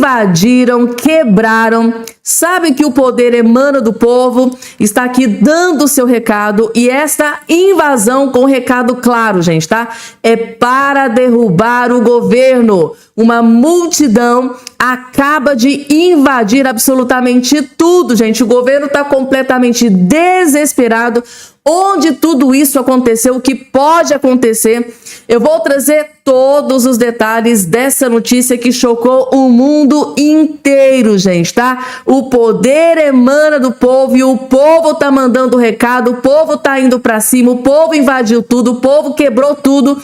invadiram, quebraram. Sabe que o poder emana do povo, está aqui dando o seu recado, e esta invasão com recado claro, gente, tá? É para derrubar o governo. Uma multidão acaba de invadir absolutamente tudo, gente. O governo está completamente desesperado. Onde tudo isso aconteceu, o que pode acontecer, eu vou trazer todos os detalhes dessa notícia que chocou o mundo inteiro, gente, tá? O poder emana do povo e o povo tá mandando recado, o povo tá indo pra cima, o povo invadiu tudo, o povo quebrou tudo.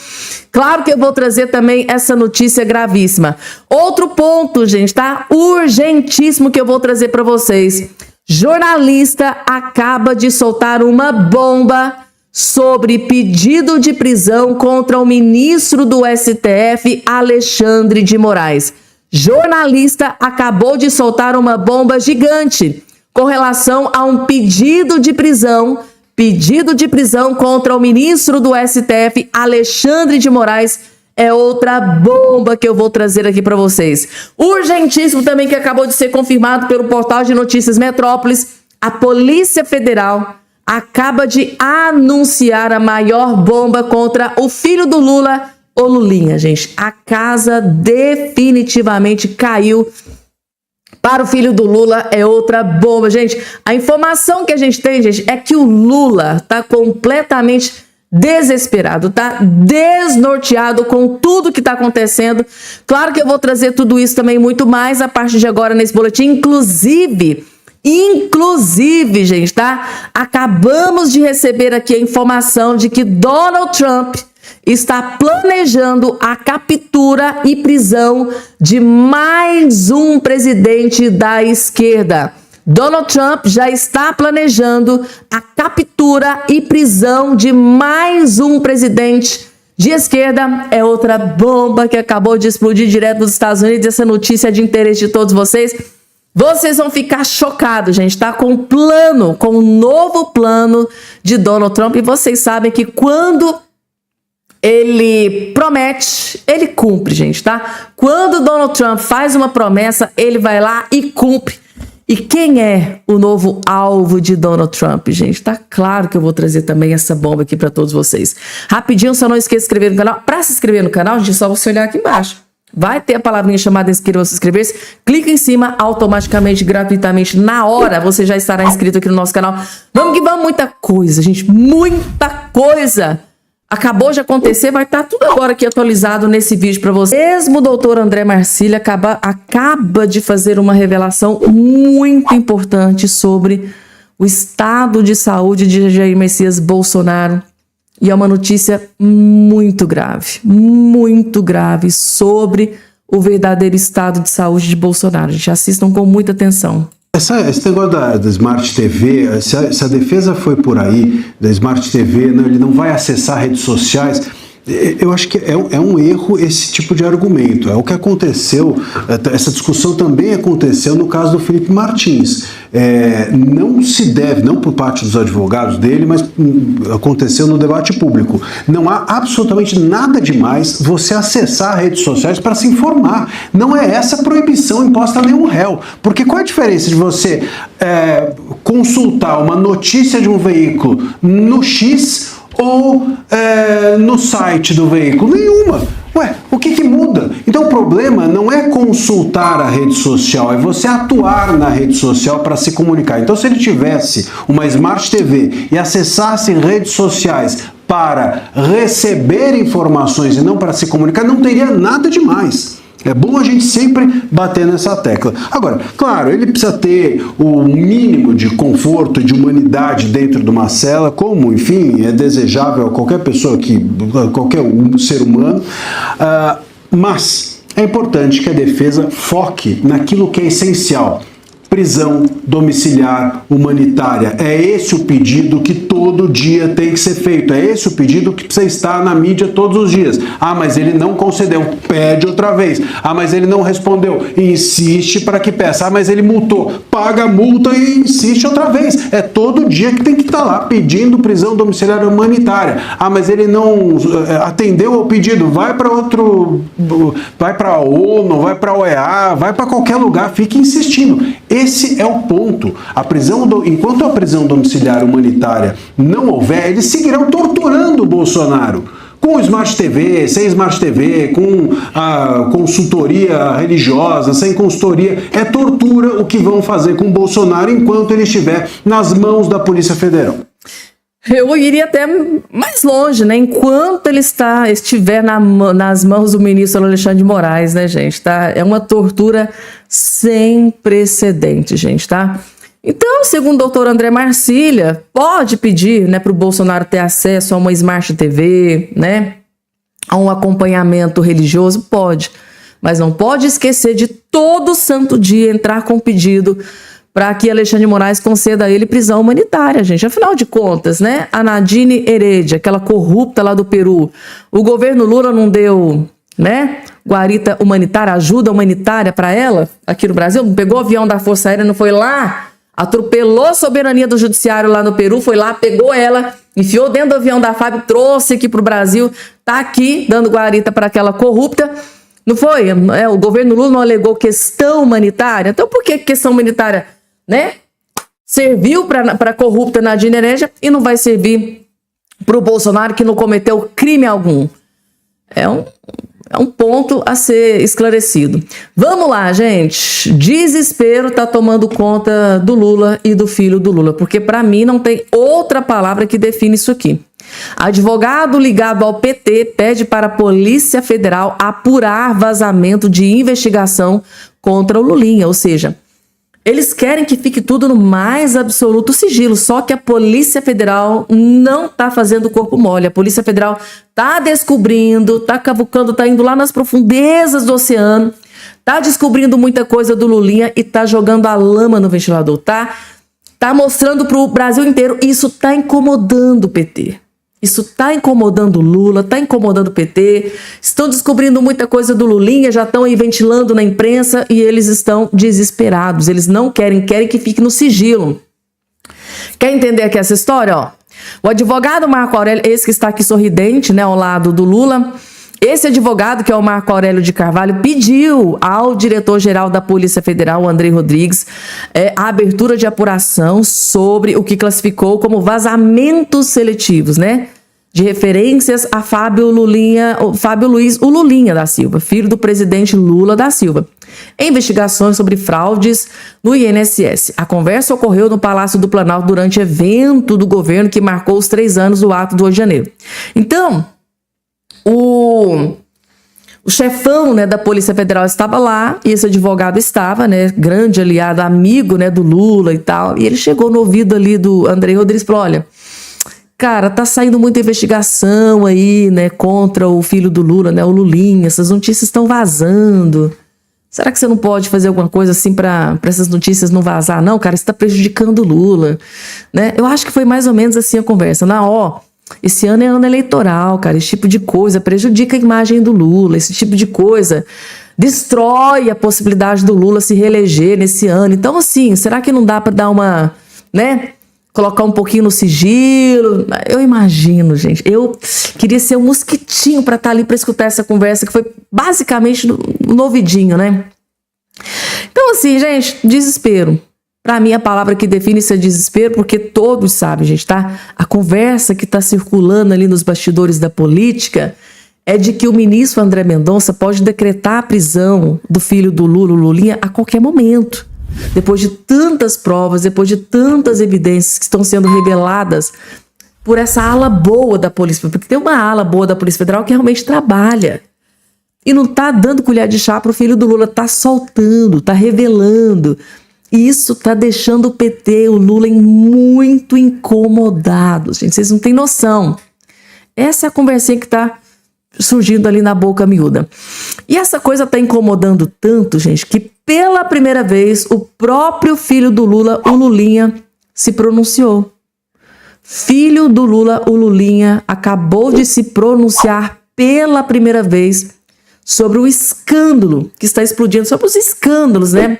Claro que eu vou trazer também essa notícia gravíssima. Outro ponto, gente, tá? Urgentíssimo que eu vou trazer para vocês. Jornalista acaba de soltar uma bomba sobre pedido de prisão contra o ministro do STF, Alexandre de Moraes. Jornalista acabou de soltar uma bomba gigante com relação a um pedido de prisão contra o ministro do STF, Alexandre de Moraes. É outra bomba que eu vou trazer aqui para vocês. Urgentíssimo também, que acabou de ser confirmado pelo portal de notícias Metrópolis. A Polícia Federal acaba de anunciar a maior bomba contra o filho do Lula, o Lulinha, gente. A casa definitivamente caiu para o filho do Lula. É outra bomba, gente. A informação que a gente tem, gente, é que o Lula está completamente desesperado, tá desnorteado com tudo que tá acontecendo. Claro que eu vou trazer tudo isso também, muito mais a partir de agora nesse boletim, inclusive, gente, tá? Acabamos de receber aqui a informação de que Donald Trump está planejando a captura e prisão de mais um presidente da esquerda. Donald Trump já está planejando a captura e prisão de mais um presidente de esquerda. É outra bomba que acabou de explodir direto nos Estados Unidos. Essa notícia é de interesse de todos vocês. Vocês vão ficar chocados, gente, tá? Com um novo plano de Donald Trump. E vocês sabem que quando ele promete, ele cumpre, gente, tá? Quando Donald Trump faz uma promessa, ele vai lá e cumpre. E quem é o novo alvo de Donald Trump, gente? Tá claro que eu vou trazer também essa bomba aqui para todos vocês. Rapidinho, só não esqueça de se inscrever no canal. Para se inscrever no canal, gente, é só você olhar aqui embaixo. Vai ter a palavrinha chamada inscreva-se. Clica em cima, automaticamente, gratuitamente, na hora, você já estará inscrito aqui no nosso canal. Vamos que vamos, muita coisa, gente, muita coisa. Acabou de acontecer, vai estar tudo agora aqui atualizado nesse vídeo para você. Mesmo o doutor André Marcílio acaba de fazer uma revelação muito importante sobre o estado de saúde de Jair Messias Bolsonaro. E é uma notícia muito grave sobre o verdadeiro estado de saúde de Bolsonaro. A gente assistam com muita atenção. Esse negócio da Smart TV, se a defesa foi por aí, da Smart TV, não, ele não vai acessar redes sociais, eu acho que é um erro esse tipo de argumento. É o que aconteceu, essa discussão também aconteceu no caso do Felipe Martins. Não se deve, não por parte dos advogados dele, mas aconteceu no debate público. Não há absolutamente nada demais você acessar redes sociais para se informar. Não é essa proibição imposta a nenhum réu. Porque qual é a diferença de você consultar uma notícia de um veículo no X ou no site do veículo? Nenhuma. Ué, o que muda? Então o problema não é consultar a rede social, é você atuar na rede social para se comunicar. Então se ele tivesse uma Smart TV e acessasse redes sociais para receber informações e não para se comunicar, não teria nada demais. É bom a gente sempre bater nessa tecla. Agora, claro, ele precisa ter o mínimo de conforto e de humanidade dentro de uma cela, como, enfim, é desejável a qualquer pessoa, qualquer ser humano, mas é importante que a defesa foque naquilo que é essencial. Prisão domiciliar humanitária. É esse o pedido que todos todo dia tem que ser feito. É esse o pedido que precisa estar na mídia todos os dias. Ah, mas ele não concedeu, pede outra vez. Ah, mas ele não respondeu, insiste para que peça. Ah, mas ele multou, paga a multa e insiste outra vez. É todo dia que tem que estar lá pedindo prisão domiciliar humanitária. Ah, mas ele não atendeu ao pedido, vai para outro, vai para a ONU, vai para a OEA, vai para qualquer lugar, fique insistindo. Esse é o ponto. Enquanto a prisão domiciliar humanitária não houver, eles seguirão torturando o Bolsonaro. Com Smart TV, sem Smart TV, com a consultoria religiosa, sem consultoria. É tortura o que vão fazer com o Bolsonaro enquanto ele estiver nas mãos da Polícia Federal. Eu iria até mais longe, né? Enquanto ele estiver nas mãos do ministro Alexandre de Moraes, né, gente? Tá? É uma tortura sem precedente, gente, tá? Então, segundo o doutor André Marcília, pode pedir, né, para o Bolsonaro ter acesso a uma Smart TV, né, a um acompanhamento religioso? Pode, mas não pode esquecer de todo santo dia entrar com pedido para que Alexandre de Moraes conceda a ele prisão humanitária, gente. Afinal de contas, né, a Nadine Heredia, aquela corrupta lá do Peru, o governo Lula não deu, né, guarita humanitária, ajuda humanitária para ela aqui no Brasil? Não pegou o avião da Força Aérea, não foi lá? Atropelou a soberania do judiciário lá no Peru, foi lá, pegou ela, enfiou dentro do avião da FAB, trouxe aqui para o Brasil, tá aqui dando guarita para aquela corrupta. Não foi? O governo Lula não alegou questão humanitária? Então por que questão humanitária, né, serviu para a corrupta Nadine Heredia e não vai servir para o Bolsonaro, que não cometeu crime algum? É um ponto a ser esclarecido. Vamos lá, gente. Desespero tá tomando conta do Lula e do filho do Lula, porque para mim não tem outra palavra que define isso aqui. Advogado ligado ao PT pede para a Polícia Federal apurar vazamento de investigação contra o Lulinha, ou seja, eles querem que fique tudo no mais absoluto sigilo, só que a Polícia Federal não está fazendo o corpo mole. A Polícia Federal está descobrindo, está cavucando, está indo lá nas profundezas do oceano, está descobrindo muita coisa do Lulinha e está jogando a lama no ventilador, tá mostrando para o Brasil inteiro. Isso está incomodando o PT. Isso está incomodando o Lula, está incomodando o PT, estão descobrindo muita coisa do Lulinha, já estão aí ventilando na imprensa e eles estão desesperados, eles não querem que fique no sigilo. Quer entender aqui essa história? Ó? O advogado Marco Aurélio, esse que está aqui sorridente, né, ao lado do Lula, esse advogado, que é o Marco Aurélio de Carvalho, pediu ao diretor-geral da Polícia Federal, Andrei Rodrigues, a abertura de apuração sobre o que classificou como vazamentos seletivos, né? De referências a Fábio Luiz, o Lulinha da Silva, filho do presidente Lula da Silva, em investigações sobre fraudes no INSS. A conversa ocorreu no Palácio do Planalto durante evento do governo que marcou os 3 anos do ato do 8 de janeiro. Então, o chefão, né, da Polícia Federal estava lá, e esse advogado estava, né, grande aliado, amigo, né, do Lula e tal, e ele chegou no ouvido ali do Andrei Rodrigues e falou: olha, cara, tá saindo muita investigação aí, né, contra o filho do Lula, né, o Lulinha, essas notícias estão vazando. Será que você não pode fazer alguma coisa assim para essas notícias não vazar? Não, cara, isso tá prejudicando o Lula, né? Eu acho que foi mais ou menos assim a conversa. Esse ano é ano eleitoral, cara, esse tipo de coisa prejudica a imagem do Lula, esse tipo de coisa destrói a possibilidade do Lula se reeleger nesse ano. Então, assim, será que não dá para dar uma, né, colocar um pouquinho no sigilo? Eu imagino, gente, eu queria ser um mosquitinho para estar ali para escutar essa conversa, que foi basicamente no ouvidinho, né? Então, assim, gente, desespero. Para mim, a palavra que define isso é desespero, porque todos sabem, gente, tá? A conversa que está circulando ali nos bastidores da política é de que o ministro André Mendonça pode decretar a prisão do filho do Lula, o Lulinha, a qualquer momento. Depois de tantas provas, depois de tantas evidências que estão sendo reveladas por essa ala boa da Polícia, porque tem uma ala boa da Polícia Federal que realmente trabalha e não está dando colher de chá para o filho do Lula, está soltando, está revelando. E isso está deixando o PT, o Lula, muito incomodados, gente. Vocês não têm noção. Essa é a conversinha que está surgindo ali na boca miúda. E essa coisa está incomodando tanto, gente, que pela primeira vez o próprio filho do Lula, o Lulinha, se pronunciou. filho do Lula, o Lulinha, acabou de se pronunciar pela primeira vez sobre o escândalo que está explodindo, sobre os escândalos, né?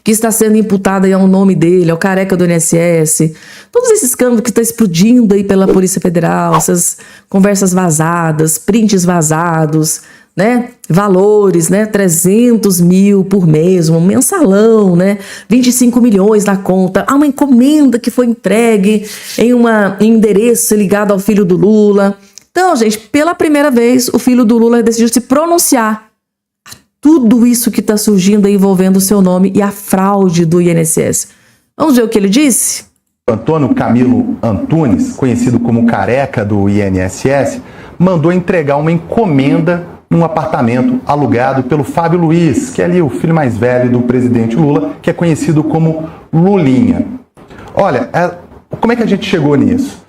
Que está sendo imputado aí ao nome dele, ao careca do INSS, todos esses escândalos que estão explodindo aí pela Polícia Federal, essas conversas vazadas, prints vazados, né? Valores, né? 300 mil por mês, um mensalão, né? 25 milhões na conta. Há uma encomenda que foi entregue em endereço ligado ao filho do Lula. Então, gente, pela primeira vez, o filho do Lula decidiu se pronunciar. Tudo isso que está surgindo aí envolvendo o seu nome e a fraude do INSS. Vamos ver o que ele disse? Antônio Camilo Antunes, conhecido como careca do INSS, mandou entregar uma encomenda num apartamento alugado pelo Fábio Luiz, que é ali o filho mais velho do presidente Lula, que é conhecido como Lulinha. Olha, como é que a gente chegou nisso?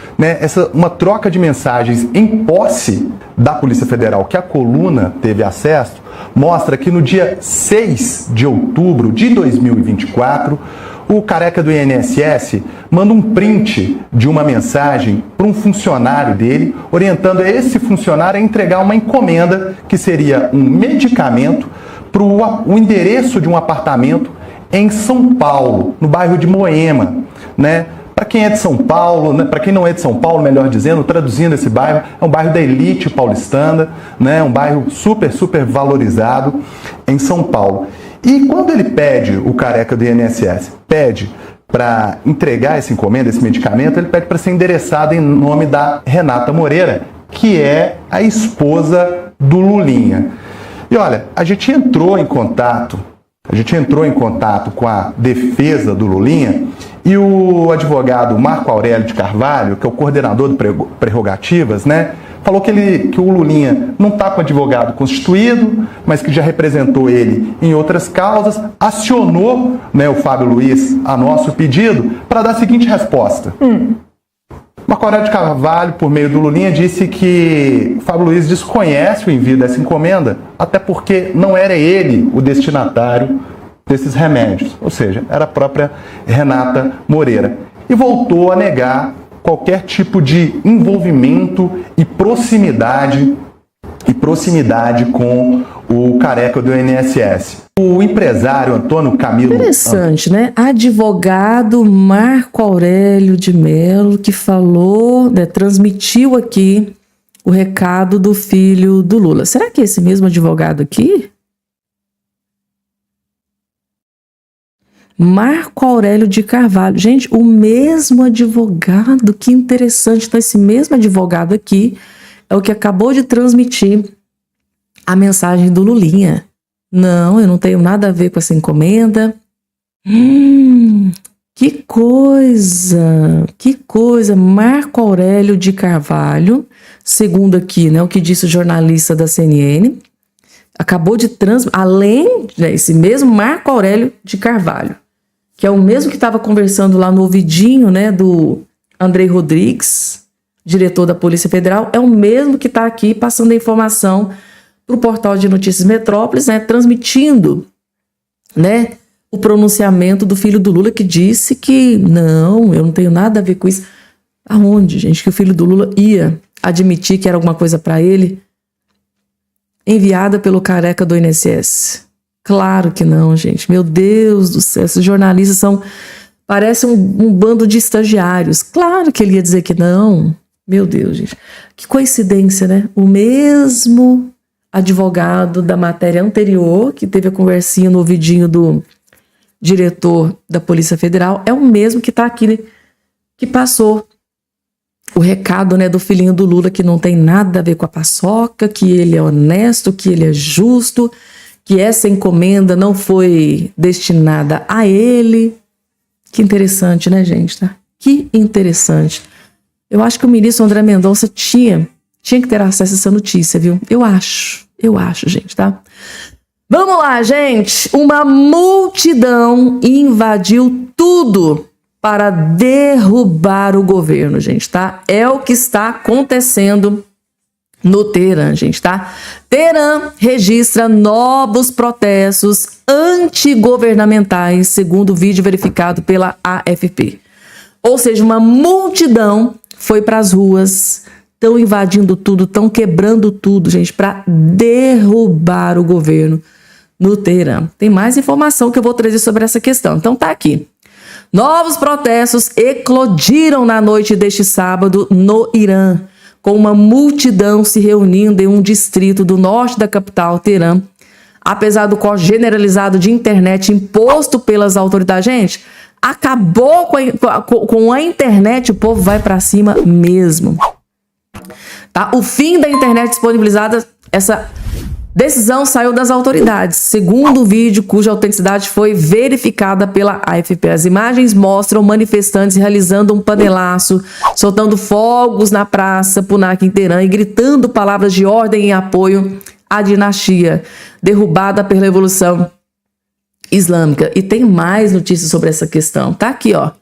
Uma troca de mensagens em posse da Polícia Federal, que a Coluna teve acesso, mostra que no dia 6 de outubro de 2024, o careca do INSS manda um print de uma mensagem para um funcionário dele, orientando esse funcionário a entregar uma encomenda que seria um medicamento para o endereço de um apartamento em São Paulo, no bairro de Moema, né? Para quem é de São Paulo, né? Para quem não é de São Paulo, melhor dizendo, traduzindo esse bairro, é um bairro da elite paulistana, né? Um bairro super, super valorizado em São Paulo. E quando ele pede, o careca do INSS, pede para entregar essa encomenda, esse medicamento, ele pede para ser endereçado em nome da Renata Moreira, que é a esposa do Lulinha. E olha, a gente entrou em contato com a defesa do Lulinha e o advogado Marco Aurélio de Carvalho, que é o coordenador do Prerrogativas, né, falou que o Lulinha não está com advogado constituído, mas que já representou ele em outras causas, acionou, né, o Fábio Luiz a nosso pedido para dar a seguinte resposta. Marco Aurélio de Carvalho, por meio do Lulinha, disse que o Fábio Luiz desconhece o envio dessa encomenda, até porque não era ele o destinatário desses remédios, ou seja, era a própria Renata Moreira. E voltou a negar qualquer tipo de envolvimento e proximidade com o careca do INSS. O empresário Antônio Camilo... Interessante, né? Advogado Marco Aurélio de Mello, que falou, né, transmitiu aqui o recado do filho do Lula. Será que é esse mesmo advogado aqui? Marco Aurélio de Carvalho. Gente, o mesmo advogado, que interessante. Então, esse mesmo advogado aqui é o que acabou de transmitir a mensagem do Lulinha. Não, eu não tenho nada a ver com essa encomenda. Que coisa. Marco Aurélio de Carvalho, segundo aqui, né, o que disse o jornalista da CNN, acabou de transmitir, além desse mesmo Marco Aurélio de Carvalho, que é o mesmo que estava conversando lá no ouvidinho, né, do Andrei Rodrigues, diretor da Polícia Federal, é o mesmo que está aqui passando a informação para o portal de notícias Metrópolis, né, transmitindo, né, o pronunciamento do filho do Lula, que disse que não, eu não tenho nada a ver com isso. Aonde, gente, que o filho do Lula ia admitir que era alguma coisa para ele, enviada pelo careca do INSS? Claro que não, gente. Meu Deus do céu, esses jornalistas parecem um bando de estagiários. Claro que ele ia dizer que não. Meu Deus, gente. Que coincidência, né? O mesmo advogado da matéria anterior, que teve a conversinha no ouvidinho do diretor da Polícia Federal, é o mesmo que está aqui, né? Que passou o recado, né, do filhinho do Lula, que não tem nada a ver com a paçoca, que ele é honesto, que ele é justo, que essa encomenda não foi destinada a ele. Que interessante, né, gente? Tá? Que interessante. Eu acho que o ministro André Mendonça tinha que ter acesso a essa notícia, viu? Eu acho, gente, tá? Vamos lá, gente. Uma multidão invadiu tudo para derrubar o governo, gente, tá? É o que está acontecendo no Teherã, gente, tá? Teherã registra novos protestos antigovernamentais, segundo o vídeo verificado pela AFP. Ou seja, uma multidão foi para as ruas, estão invadindo tudo, estão quebrando tudo, gente, para derrubar o governo no Teherã. Tem mais informação que eu vou trazer sobre essa questão. Então tá aqui. Novos protestos eclodiram na noite deste sábado no Irã, com uma multidão se reunindo em um distrito do norte da capital, Teherã. Apesar do corte generalizado de internet imposto pelas autoridades, gente, acabou com a internet, o povo vai para cima mesmo. Tá? O fim da internet disponibilizada, essa decisão saiu das autoridades, segundo o vídeo cuja autenticidade foi verificada pela AFP. As imagens mostram manifestantes realizando um panelaço, soltando fogos na praça Punak em Teherã e gritando palavras de ordem em apoio à dinastia derrubada pela Revolução Islâmica. E tem mais notícias sobre essa questão. Tá aqui, ó.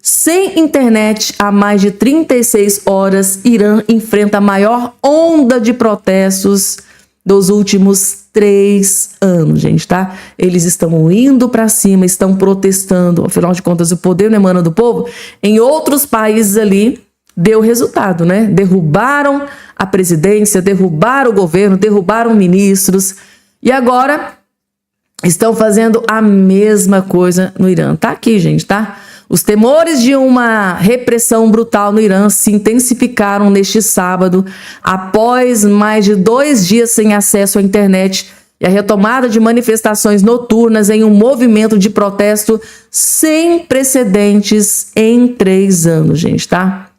Sem internet há mais de 36 horas, Irã enfrenta a maior onda de protestos dos últimos 3 anos, gente, tá? Eles estão indo para cima, estão protestando. Afinal de contas, o poder não emana do povo. Em outros países ali, deu resultado, né? Derrubaram a presidência, derrubaram o governo, derrubaram ministros. E agora estão fazendo a mesma coisa no Irã. Tá aqui, gente, tá? Os temores de uma repressão brutal no Irã se intensificaram neste sábado, após mais de 2 dias sem acesso à internet e a retomada de manifestações noturnas em um movimento de protesto sem precedentes em 3 anos, gente, tá?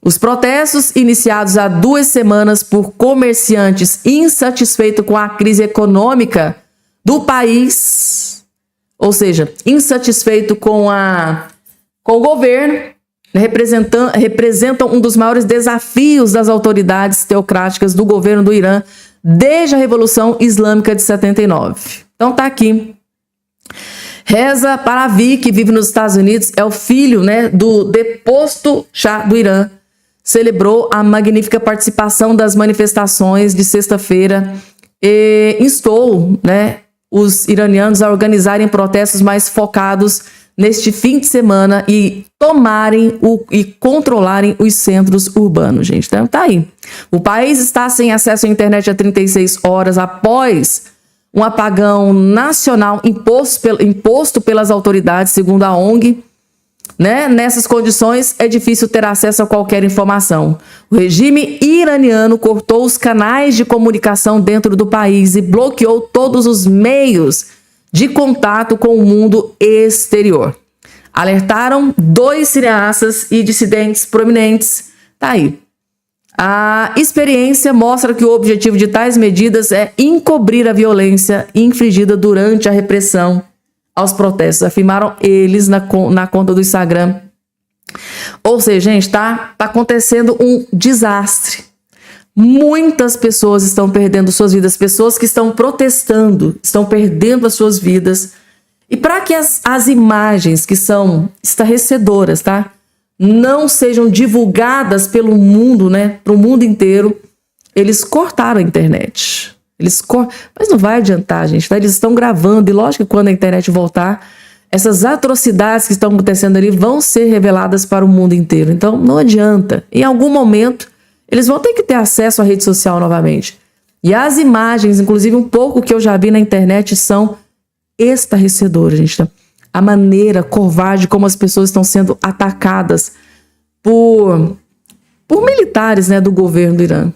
Os protestos, iniciados há 2 semanas por comerciantes insatisfeitos com a crise econômica do país, ou seja, insatisfeito com o governo, representam um dos maiores desafios das autoridades teocráticas do governo do Irã desde a Revolução Islâmica de 79. Então tá aqui. Reza Pahlavi, que vive nos Estados Unidos, é o filho, né, do deposto Shah do Irã, celebrou a magnífica participação das manifestações de sexta-feira e instou, né, os iranianos a organizarem protestos mais focados neste fim de semana e tomarem e controlarem os centros urbanos, gente. Então tá aí. O país está sem acesso à internet há 36 horas após um apagão nacional imposto pelas autoridades, segundo a ONG. Né? Nessas condições, é difícil ter acesso a qualquer informação. O regime iraniano cortou os canais de comunicação dentro do país e bloqueou todos os meios de contato com o mundo exterior. Alertaram 2 cineastas e dissidentes prominentes. Tá aí. A experiência mostra que o objetivo de tais medidas é encobrir a violência infligida durante a repressão aos protestos, afirmaram eles na conta do Instagram. Ou seja, gente, tá acontecendo um desastre. Muitas pessoas estão perdendo suas vidas, pessoas que estão protestando, estão perdendo as suas vidas. E para que as imagens que são estarrecedoras, tá, não sejam divulgadas pelo mundo, né, para o mundo inteiro, eles cortaram a internet. Mas não vai adiantar, gente, tá? Eles estão gravando e lógico que quando a internet voltar, essas atrocidades que estão acontecendo ali vão ser reveladas para o mundo inteiro. Então não adianta. Em algum momento, eles vão ter que ter acesso à rede social novamente. E as imagens, inclusive um pouco que eu já vi na internet, são estarrecedoras, gente. A maneira covarde como as pessoas estão sendo atacadas por militares, né, do governo do Irã.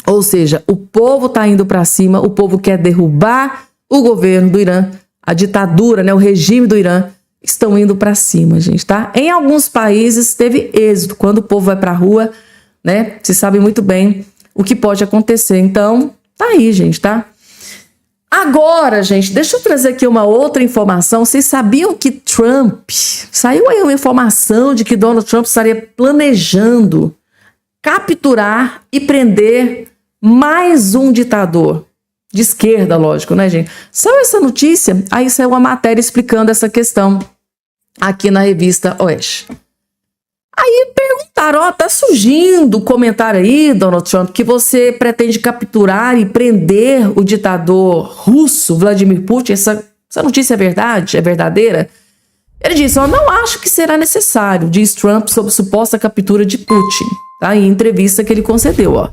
Ou seja, o povo está indo para cima, o povo quer derrubar o governo do Irã, a ditadura, né, o regime do Irã, estão indo para cima, gente, tá? Em alguns países teve êxito, quando o povo vai para a rua, né, se sabe muito bem o que pode acontecer. Então, tá aí, gente, tá? Agora, gente, deixa eu trazer aqui uma outra informação. Vocês sabiam que Trump... Saiu aí uma informação de que Donald Trump estaria planejando capturar e prender mais um ditador. De esquerda, lógico, né, gente? Saiu essa notícia, aí saiu uma matéria explicando essa questão aqui na revista Oeste. Aí perguntaram, ó, tá surgindo comentário aí, Donald Trump, que você pretende capturar e prender o ditador russo, Vladimir Putin. Essa notícia é verdade? É verdadeira? Ele disse: eu não acho que será necessário, diz Trump sobre suposta captura de Putin, tá? Em entrevista que ele concedeu, ó.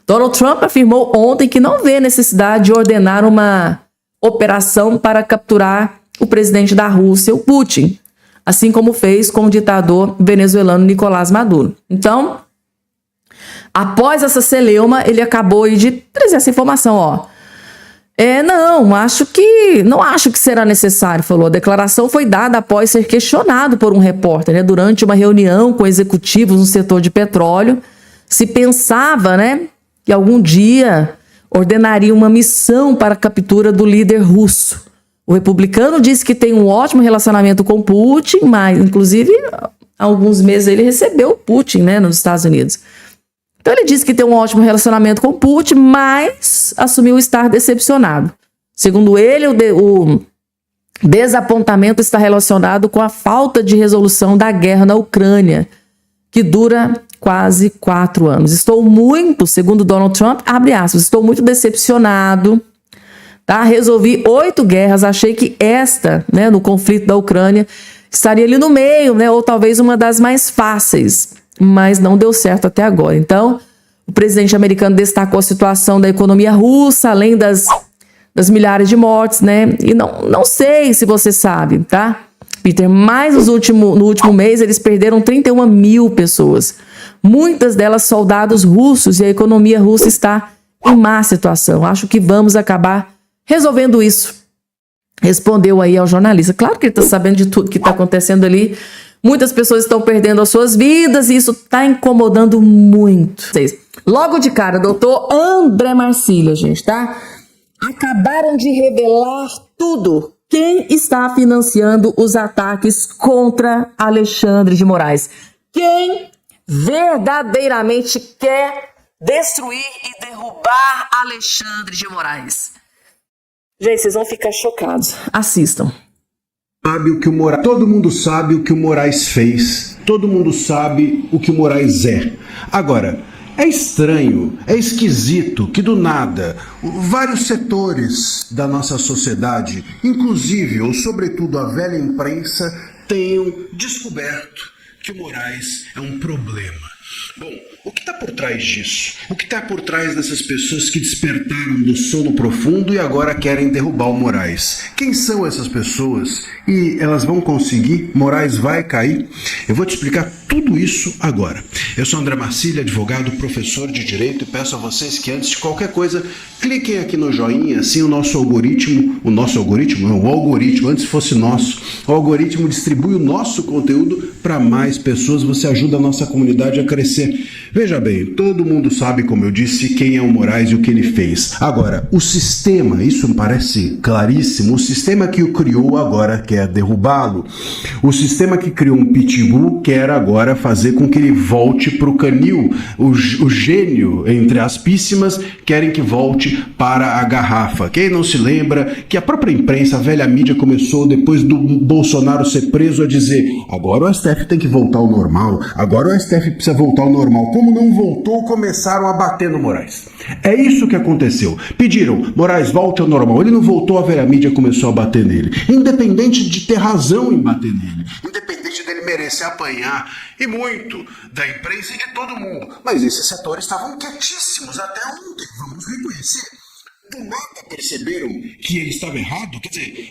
Donald Trump afirmou ontem que não vê necessidade de ordenar uma operação para capturar o presidente da Rússia, o Putin, assim como fez com o ditador venezuelano Nicolás Maduro. Então, após essa celeuma, ele acabou de trazer essa informação, ó. Não acho que será necessário, falou. A declaração foi dada após ser questionado por um repórter, né, durante uma reunião com executivos no setor de petróleo. Se pensava, né, que algum dia ordenaria uma missão para a captura do líder russo. O republicano disse que tem um ótimo relacionamento com Putin, mas, inclusive, há alguns meses ele recebeu o Putin, né, nos Estados Unidos. Então ele disse que tem um ótimo relacionamento com Putin, mas assumiu estar decepcionado. Segundo ele, o desapontamento está relacionado com a falta de resolução da guerra na Ucrânia, que dura quase 4 anos. Segundo Donald Trump, abre aspas, estou muito decepcionado, tá? Resolvi 8 guerras, achei que esta, né, no conflito da Ucrânia, estaria ali no meio, né, ou talvez uma das mais fáceis, mas não deu certo até agora. Então, o presidente americano destacou a situação da economia russa, além das milhares de mortes, né? E não sei se você sabe, tá, Peter, mas no último mês eles perderam 31 mil pessoas. Muitas delas soldados russos, e a economia russa está em má situação. Acho que vamos acabar resolvendo isso. Respondeu aí ao jornalista. Claro que ele está sabendo de tudo que está acontecendo ali. Muitas pessoas estão perdendo as suas vidas e isso está incomodando muito. Logo de cara, doutor André Marcília, gente, tá? Acabaram de revelar tudo. Quem está financiando os ataques contra Alexandre de Moraes? Quem verdadeiramente quer destruir e derrubar Alexandre de Moraes? Gente, vocês vão ficar chocados. Assistam. Todo mundo sabe o que o Moraes fez, todo mundo sabe o que o Moraes é. Agora, é estranho, é esquisito que do nada vários setores da nossa sociedade, inclusive ou sobretudo a velha imprensa, tenham descoberto que o Moraes é um problema. Bom, o que está por trás disso? O que está por trás dessas pessoas que despertaram do sono profundo e agora querem derrubar o Moraes? Quem são essas pessoas? E elas vão conseguir? Moraes vai cair? Eu vou te explicar tudo isso agora. Eu sou André Marcília, advogado, professor de Direito, e peço a vocês que antes de qualquer coisa, cliquem aqui no joinha, assim o algoritmo, antes fosse nosso, o algoritmo distribui o nosso conteúdo para mais pessoas, você ajuda a nossa comunidade a crescer. Veja bem, todo mundo sabe, como eu disse, quem é o Moraes e o que ele fez. Agora, o sistema, isso me parece claríssimo, o sistema que o criou agora quer derrubá-lo. O sistema que criou um pitbull quer agora fazer com que ele volte para o canil. O gênio, entre aspíssimas, querem que volte para a garrafa. Quem não se lembra que a própria imprensa, a velha mídia, começou depois do Bolsonaro ser preso a dizer: agora o STF tem que voltar ao normal, agora o STF precisa voltar ao normal. Como não voltou, começaram a bater no Moraes. É isso que aconteceu. Pediram: Moraes, volte ao normal. Ele não voltou, a velha mídia começou a bater nele. Independente de ter razão em bater nele, independente dele merecer apanhar, e muito, da imprensa e de todo mundo. Mas esses setores estavam quietíssimos até ontem, vamos reconhecer. Do nada perceberam que ele estava errado? Quer dizer,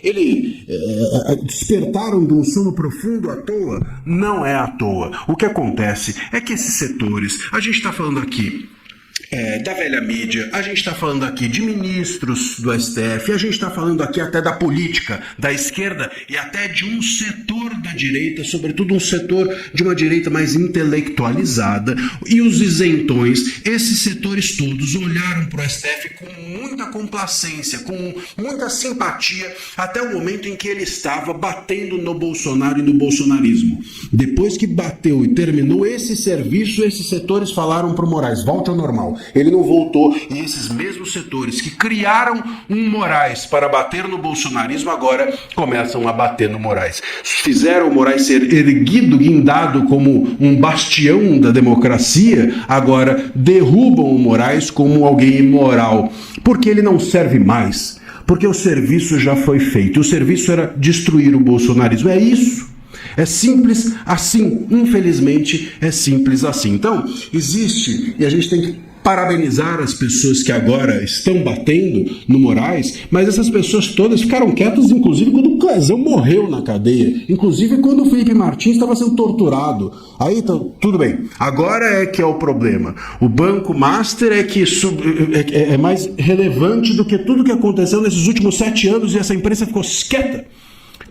despertaram de um sono profundo à toa? Não é à toa. O que acontece é que esses setores, a gente está falando aqui da velha mídia, a gente está falando aqui de ministros do STF, a gente está falando aqui até da política, da esquerda e até de um setor da direita, sobretudo um setor de uma direita mais intelectualizada, e os isentões, esses setores todos olharam para o STF com muita complacência, com muita simpatia, até o momento em que ele estava batendo no Bolsonaro e no bolsonarismo. Depois que bateu e terminou esse serviço, esses setores falaram para o Moraes: volte ao normal. Ele não voltou, e esses mesmos setores que criaram um Moraes para bater no bolsonarismo agora começam a bater no Moraes. Fizeram o Moraes ser erguido, guindado como um bastião da democracia, agora derrubam o Moraes como alguém imoral, porque ele não serve mais, porque o serviço já foi feito. O serviço era destruir o bolsonarismo. É isso. É simples assim, infelizmente é simples assim. Então, existe, e a gente tem que parabenizar as pessoas que agora estão batendo no Moraes, mas essas pessoas todas ficaram quietas, inclusive quando o Clezão morreu na cadeia, inclusive quando o Felipe Martins estava sendo torturado. Aí então, tudo bem, agora é que é o problema. O Banco Master é que é mais relevante do que tudo que aconteceu nesses últimos 7 anos e essa imprensa ficou quieta,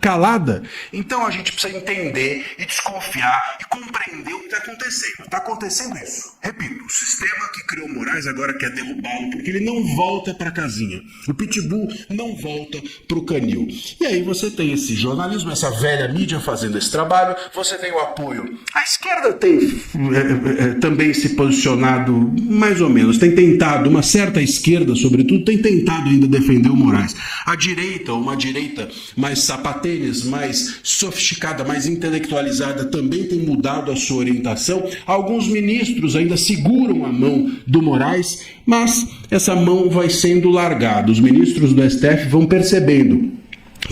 calada. Então a gente precisa entender e desconfiar e compreender o que está acontecendo. Está acontecendo isso. Repito, o sistema que criou Moraes agora quer derrubá-lo porque ele não volta para a casinha. O pitbull não volta para o canil. E aí você tem esse jornalismo, essa velha mídia fazendo esse trabalho, você tem o apoio. A esquerda tem também se posicionado mais ou menos, tem tentado, uma certa esquerda sobretudo, tem tentado ainda defender o Moraes. A direita, uma direita mais sapateira, mais sofisticada, mais intelectualizada, também tem mudado a sua orientação. Alguns ministros ainda seguram a mão do Moraes, mas essa mão vai sendo largada. Os ministros do STF vão percebendo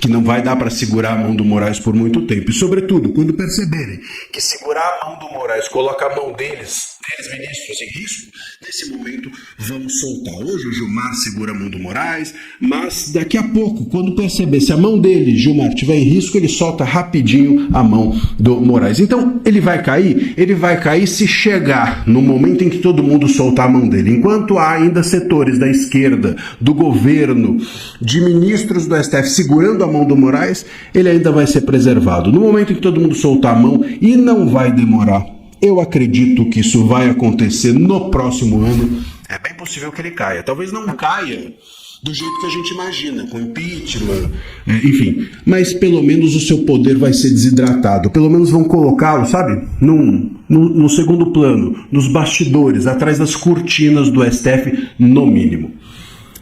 que não vai dar para segurar a mão do Moraes por muito tempo. E, sobretudo, quando perceberem que segurar a mão do Moraes coloca a mão deles ministros em risco, nesse momento vamos soltar. Hoje o Gilmar segura a mão do Moraes, mas daqui a pouco, quando perceber se a mão dele, Gilmar, estiver em risco, ele solta rapidinho a mão do Moraes. Então, ele vai cair se chegar no momento em que todo mundo soltar a mão dele. Enquanto há ainda setores da esquerda, do governo, de ministros do STF segurando a mão do Moraes, ele ainda vai ser preservado. No momento em que todo mundo soltar a mão, e não vai demorar, eu acredito que isso vai acontecer no próximo ano. É bem possível que ele caia. Talvez não caia do jeito que a gente imagina, com impeachment, enfim. Mas pelo menos o seu poder vai ser desidratado. Pelo menos vão colocá-lo, sabe, no segundo plano, nos bastidores, atrás das cortinas do STF, no mínimo.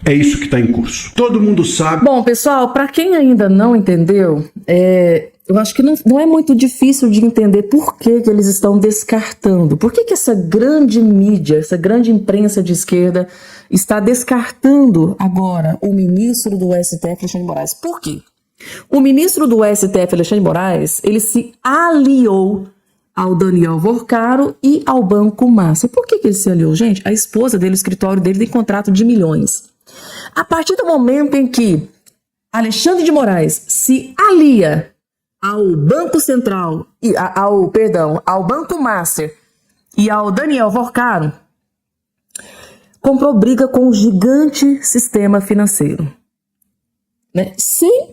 É isso que está em curso. Todo mundo sabe. Bom, pessoal, para quem ainda não entendeu, eu acho que não é muito difícil de entender por que eles estão descartando. Por que essa grande mídia, essa grande imprensa de esquerda está descartando agora o ministro do STF, Alexandre de Moraes? Por quê? O ministro do STF, Alexandre de Moraes, ele se aliou ao Daniel Vorcaro e ao Banco Master. Por que ele se aliou? Gente, a esposa dele, o escritório dele, tem contrato de milhões. A partir do momento em que Alexandre de Moraes se alia ao Banco Central, ao Banco Master e ao Daniel Vorcaro, comprou briga com o gigante sistema financeiro. Né? Sem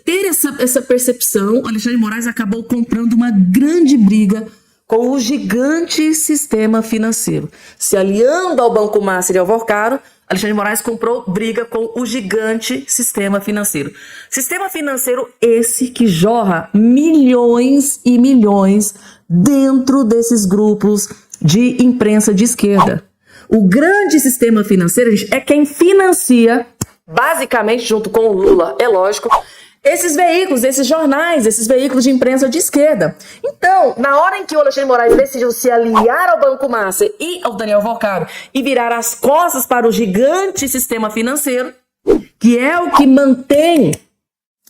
ter essa percepção, Alexandre de Moraes acabou comprando uma grande briga com o gigante sistema financeiro. Se aliando ao Banco Master e ao Vorcaro, Alexandre de Moraes comprou briga com o gigante sistema financeiro. Sistema financeiro esse que jorra milhões e milhões dentro desses grupos de imprensa de esquerda. O grande sistema financeiro, gente, é quem financia, basicamente, junto com o Lula, é lógico, esses veículos, esses jornais, esses veículos de imprensa de esquerda. Então, na hora em que o Alexandre de Moraes decidiu se aliar ao Banco Master e ao Daniel Vorcaro e virar as costas para o gigante sistema financeiro, que é o que mantém,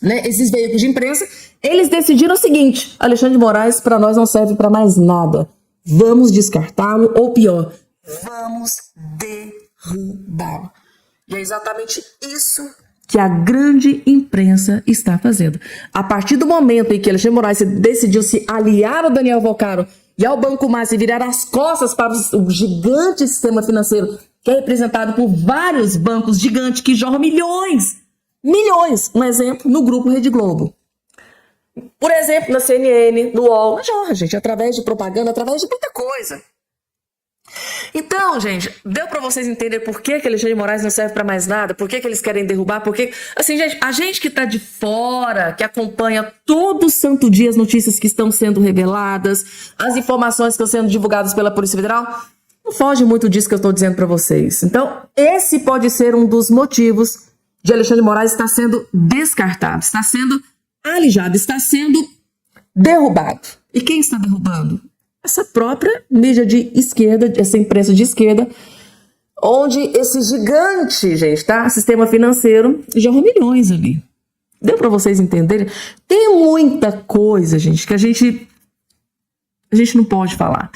né, esses veículos de imprensa, eles decidiram o seguinte: Alexandre de Moraes para nós não serve para mais nada. Vamos descartá-lo, ou pior, vamos derrubá-lo. E é exatamente isso que a grande imprensa está fazendo. A partir do momento em que Alexandre de Moraes decidiu se aliar ao Daniel Vorcaro e ao Banco Master e virar as costas para o gigante sistema financeiro, que é representado por vários bancos gigantes que jorram milhões. Um exemplo, no Grupo Rede Globo. Por exemplo, na CNN, no UOL, jorra, gente, através de propaganda, através de muita coisa. Então, gente, deu pra vocês entenderem por que Alexandre de Moraes não serve pra mais nada? Por que eles querem derrubar? Porque, assim, gente, a gente que tá de fora, que acompanha todo santo dia as notícias que estão sendo reveladas, as informações que estão sendo divulgadas pela Polícia Federal, não foge muito disso que eu tô dizendo pra vocês. Então, esse pode ser um dos motivos de Alexandre de Moraes estar sendo descartado, está sendo alijado, está sendo derrubado. E quem está derrubando? Essa própria mídia de esquerda, essa imprensa de esquerda, onde esse gigante, gente, tá? Sistema financeiro jorra milhões ali. Deu para vocês entenderem? Tem muita coisa, gente, que a gente não pode falar.